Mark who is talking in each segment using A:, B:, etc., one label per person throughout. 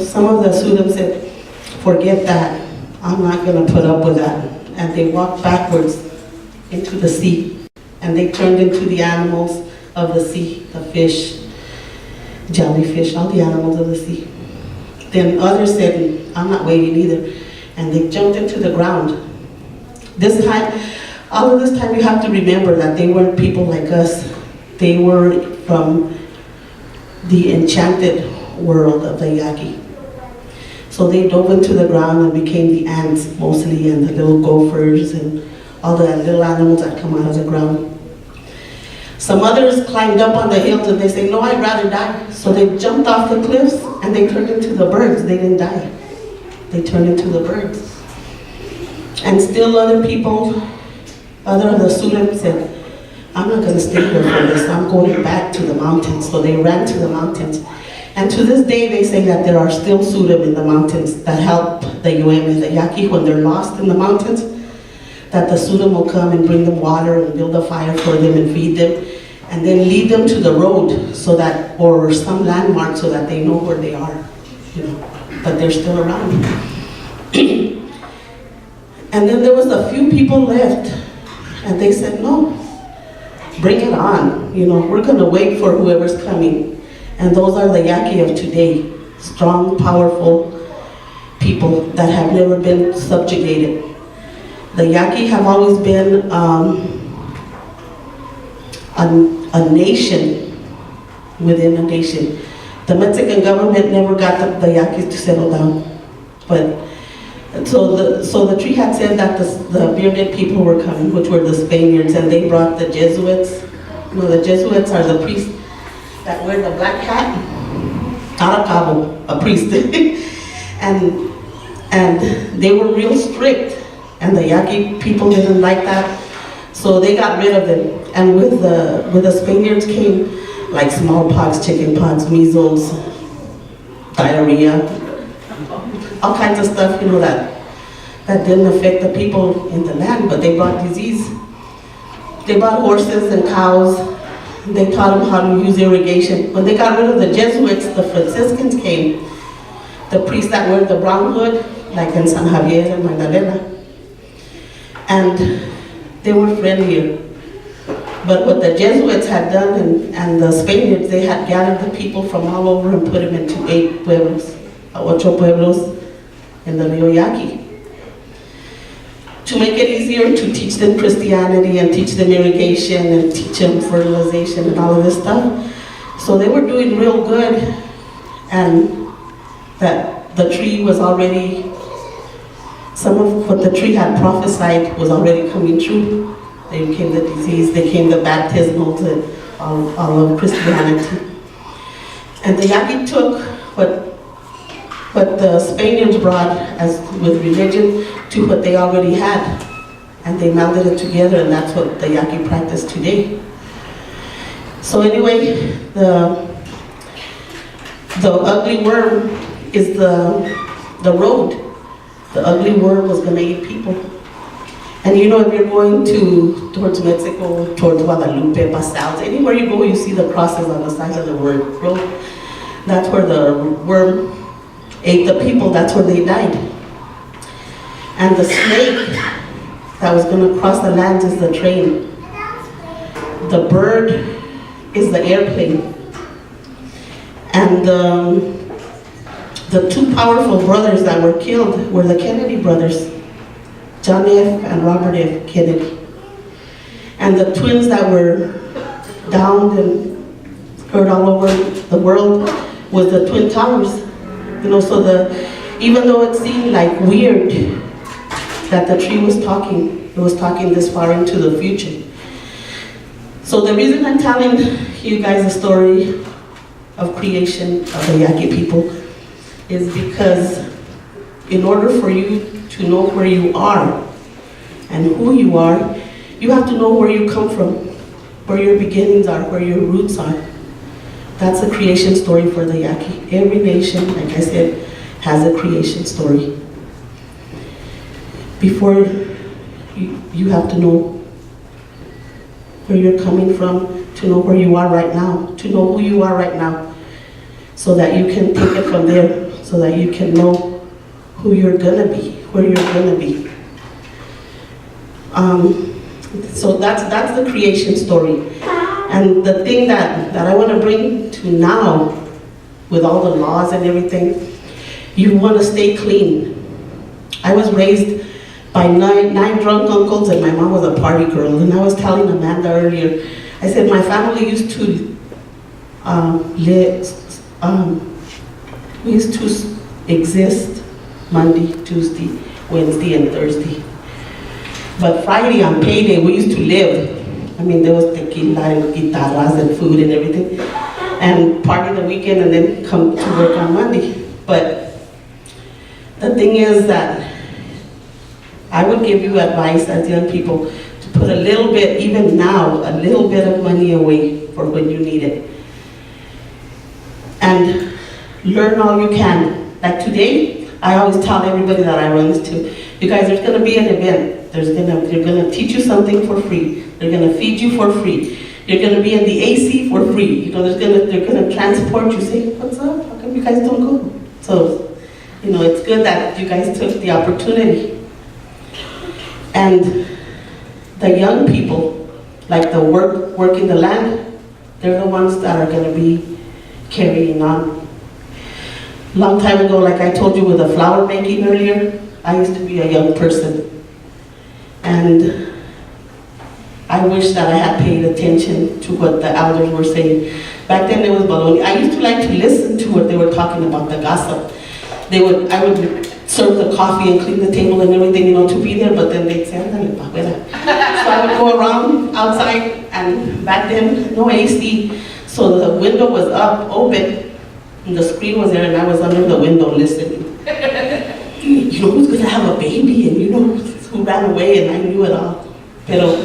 A: some of the students said, forget that, I'm not going to put up with that. And they walked backwards into the sea, and they turned into the animals of the sea, the fish, jellyfish, all the animals of the sea. Then others said, I'm not waiting either, and they jumped into the ground. This time, all of this time you have to remember that they weren't people like us. They were from the enchanted world of the Yaqui. So they dove into the ground and became the ants mostly, and the little gophers and all the little animals that come out of the ground. Some others climbed up on the hills and they say, no, I'd rather die. So they jumped off the cliffs and they turned into the birds. They didn't die. They turned into the birds. And still other people, other of the students said, I'm not going to stay here for this. I'm going back to the mountains. So they ran to the mountains. And to this day, they say that there are still Surim in the mountains that help the UM and the Yaqui when they're lost in the mountains, that the Surim will come and bring them water and build a fire for them and feed them, and then lead them to the road so that, or some landmark so that they know where they are, you know, but they're still around. And then there was a few people left, and they said, no, bring it on, you know, we're gonna wait for whoever's coming. And those are the Yaqui of today, strong, powerful people that have never been subjugated. The Yaqui have always been a nation within a nation. The Mexican government never got the Yaquis to settle down. But so the tree had said that the bearded people were coming, which were the Spaniards, and they brought the Jesuits. You know, the Jesuits are the priests that wear the black hat, Taracabo, a priest. and they were real strict, and the Yaqui people didn't like that, so they got rid of them. And with the Spaniards came like smallpox, chickenpox, measles, diarrhea, all kinds of stuff, you know, that didn't affect the people in the land, but they brought disease. They brought horses and cows. They taught them how to use irrigation. When they got rid of the Jesuits, the Franciscans came, the priests that wear the brown hood, like in San Javier and Magdalena. And they were friendlier. But what the Jesuits had done, and the Spaniards, they had gathered the people from all over and put them into 8 pueblos, 8 pueblos in the Rio Yaqui, to make it easier to teach them Christianity and teach them irrigation and teach them fertilization and all of this stuff. So they were doing real good, and that the tree was already, some of what the tree had prophesied was already coming true. They became the disease, they came the baptismal to all of Christianity. And the Yaqui took what the Spaniards brought as with religion to what they already had, and they melded it together, and that's what the Yaqui practice today. So anyway, the ugly worm is the road. The ugly worm was going to eat people. And you know, if you're going towards Mexico, towards Guadalupe, Pasals, anywhere you go, you see the crosses on the sides of the road. That's where the worm ate the people, that's where they died. And the snake that was going to cross the land is the train. The bird is the airplane. And the 2 powerful brothers that were killed were the Kennedy brothers, John F. and Robert F. Kennedy. And the twins that were downed and heard all over the world was the Twin Towers. You know, so even though it seemed like weird that the tree was talking, it was talking this far into the future. So the reason I'm telling you guys the story of creation of the Yaqui people is because in order for you to know where you are and who you are, you have to know where you come from, where your beginnings are, where your roots are. That's a creation story for the Yaqui. Every nation, like I said, has a creation story. Before you have to know where you're coming from, to know where you are right now, to know who you are right now, so that you can take it from there, so that you can know who you're gonna be, where you're gonna be. So that's the creation story. And the thing that I want to bring to now, with all the laws and everything, you want to stay clean. I was raised by nine drunk uncles, and my mom was a party girl. And I was telling Amanda earlier, I said my family used to we used to exist Monday, Tuesday, Wednesday, and Thursday. But Friday on payday, we used to live. I mean, there was tequila and guitarras and food and everything, and party the weekend and then come to work on Monday. But the thing is that I would give you advice as young people to put a little bit, even now, a little bit of money away for when you need it. And learn all you can. Like today, I always tell everybody that I run this to, you guys, there's gonna be an event. They're gonna teach you something for free. They're gonna feed you for free. You're gonna be in the AC for free. You know, they're gonna transport you. Say, what's up? How come you guys don't go? So, you know, it's good that you guys took the opportunity. And the young people, like the working the land, they're the ones that are gonna be carrying on. Long time ago, like I told you with the flower making earlier, I used to be a young person. And I wish that I had paid attention to what the elders were saying. Back then it was baloney. I used to like to listen to what they were talking about, the gossip. I would serve the coffee and clean the table and everything, you know, to be there, but then they'd say, "Ándale, pa' afuera." So I would go around outside, and back then, no AC, so the window was up, open, and the screen was there, and I was under the window listening. You know who's gonna have a baby, and you know who ran away, and I knew it all. Pero,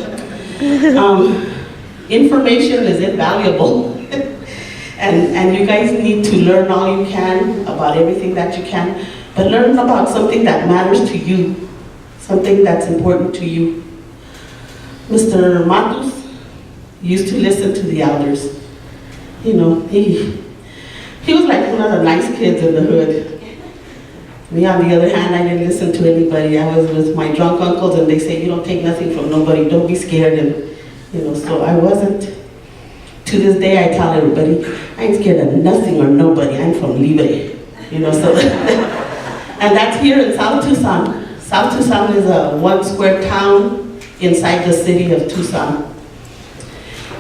A: information is invaluable. and you guys need to learn all you can about everything that you can, but learn about something that matters to you, something that's important to you. Mr. Matos used to listen to the elders. You know, he was like one of the nice kids in the hood. Me, on the other hand, I didn't listen to anybody. I was with my drunk uncles, and they say, you don't take nothing from nobody, don't be scared, and you know, so I wasn't. To this day, I tell everybody, I ain't scared of nothing or nobody, I'm from Libre, you know, so. And that's here in South Tucson. South Tucson is a 1 square town inside the city of Tucson.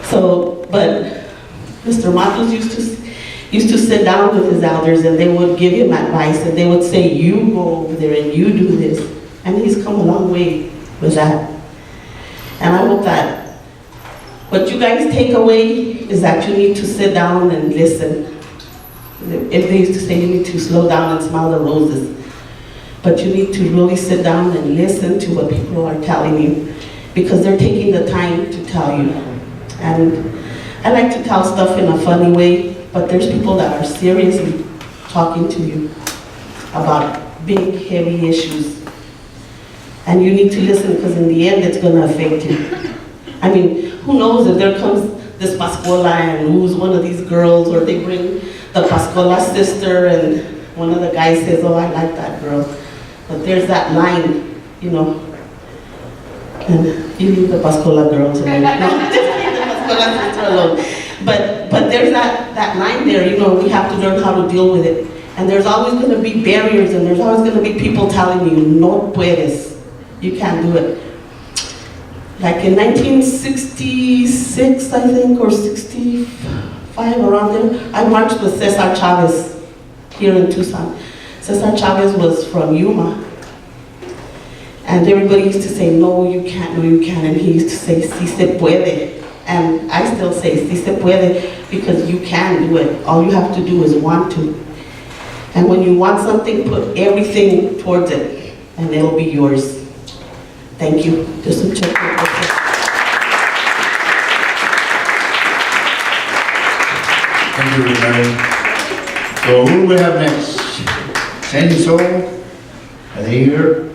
A: So, but Mr. Matos used to sit down with his elders, and they would give him advice, and they would say, you go over there and you do this. And he's come a long way with that. And I hope that what you guys take away is that you need to sit down and listen. If they used to say you need to slow down and smell the roses, but you need to really sit down and listen to what people are telling you, because they're taking the time to tell you. And I like to tell stuff in a funny way, but there's people that are seriously talking to you about big, heavy issues. And you need to listen, because in the end, it's going to affect you. I mean, who knows if there comes this Pascuala and who's one of these girls, or they bring the Pascuala sister, and one of the guys says, oh, I like that girl. But there's that line, you know, and you leave the Pascuala girls alone. No, just leave the Pascuala sister alone. But there's that line there, you know, we have to learn how to deal with it. And there's always going to be barriers, and there's always going to be people telling you, no puedes, you can't do it. Like in 1966, I think, or 65, around there, I marched with Cesar Chavez here in Tucson. Cesar Chavez was from Yuma. And everybody used to say, no, you can't, no, you can't. And he used to say, si se puede. And I still say, si se puede, because you can do it. All you have to do is want to. And when you want something, put everything towards it, and it'll be yours. Thank you. Just some check.
B: Thank you, Rosemary. So who do we have next? Sandy Soul? Are they here?